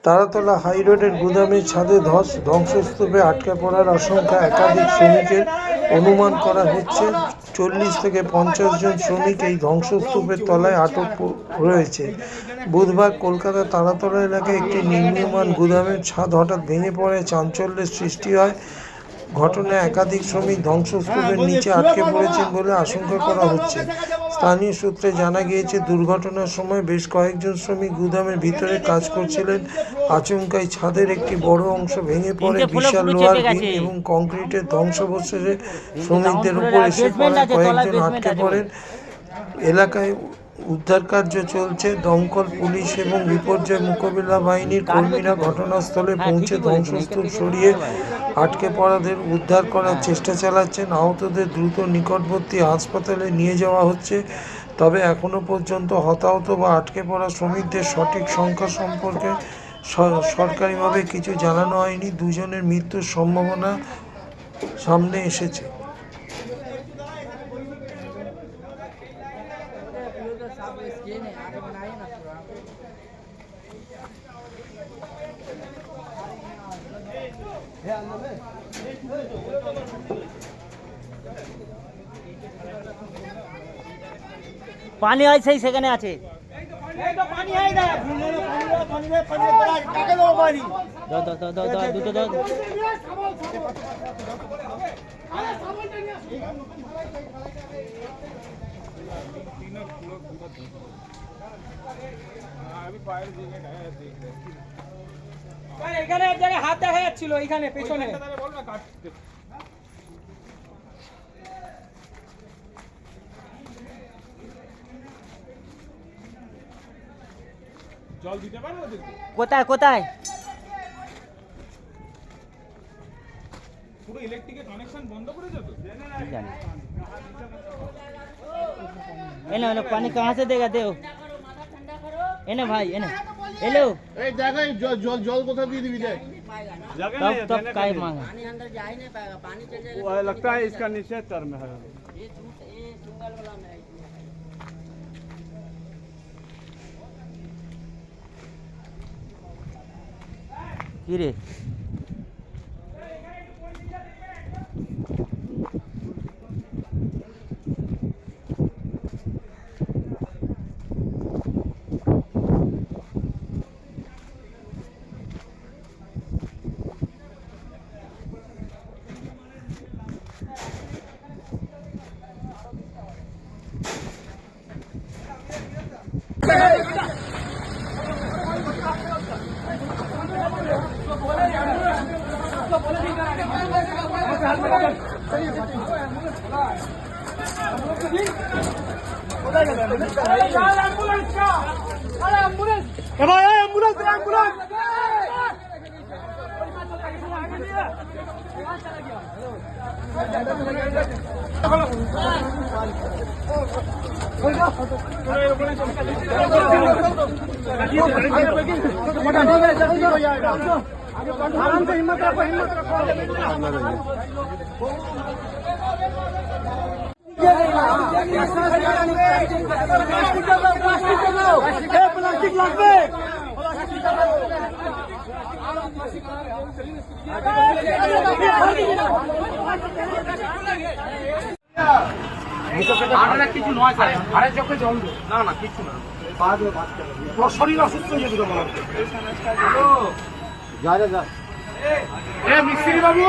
তারাতলা হাইরোডের গুদামের ছাদে ধ্বংসস্তূপে আটকে পড়ার আশঙ্কা একাধিক শ্রমিকের। অনুমান করা হচ্ছে 40 থেকে 50 জন শ্রমিক এই ধ্বংসস্তূপের তলায় আটক রয়েছে। বুধবার কলকাতার তারাতলা এলাকায় একটি নির্মীয়মাণ গুদামের ছাদ হঠাৎ ভেঙে পড়ে চাঞ্চল্যের সৃষ্টি হয়। ঘটনায় একাধিক শ্রমিক ধ্বংসস্তূপের নিচে আটকে পড়েছেন বলে আশঙ্কা করা হচ্ছে। স্থানীয় সূত্রে জানা গিয়েছে, দুর্ঘটনার সময় বেশ কয়েকজন শ্রমিক গুদামের ভিতরে কাজ করছিলেন। আচমকাই ছাদের একটি বড় অংশ ভেঙে পড়ে বিশাল লোহার বিম এবং কংক্রিটের ধ্বংসাবশেষে শ্রমিকদের উপর এসে পড়ায় কয়েকজন আটকে পড়েন। এলাকায় উদ্ধার কার্য চলছে। দমকল, পুলিশ এবং বিপর্যয় মোকাবিলা বাহিনীর কর্মীরা ঘটনাস্থলে পৌঁছে ধ্বংসস্তূপ সরিয়ে আটকে পড়াদের উদ্ধার করার চেষ্টা চালাচ্ছেন। আহতদের দ্রুত নিকটবর্তী হাসপাতালে নিয়ে যাওয়া হচ্ছে। তবে এখনও পর্যন্ত হতাহত বা আটকে পড়া শ্রমিকদের সঠিক সংখ্যা সম্পর্কে সরকারিভাবে কিছু জানানো হয়নি। দুজনের মৃত্যুর সম্ভাবনা সামনে এসেছে। পানি হয় সেই সেখানে আছে। দুটো দাও। এখানে এক জায়গায় হাত দেখা যাচ্ছিল, এইখানে পেছনে। জল দিতে পারবো? কোথায় কোথায়? পুরো ইলেকট্রিকের কানেকশন বন্ধ করে দেবে। জানি এনে পানি कहां से देगा? देओ এনে ভাই এনে এলো এই জায়গায় জল কোথা দিয়ে দিবি দেখ। तब काय मांगा पानी अंदर जा ही नहीं पाएगा, पानी चल जाएगा। वो लगता है इसका नीचे तर में है। ये चुंगल वाला में है। কি রে? आराम से हिम्मत रखो, हिम्मत रखो। प्लास्टिक লাগবে। কিছু নয় স্যার, আরে চোখে জল না না কিছু না, শরীর অসুস্থ হয়ে যেতে পারে। যা যা যা, মিস্ত্রি বাবু।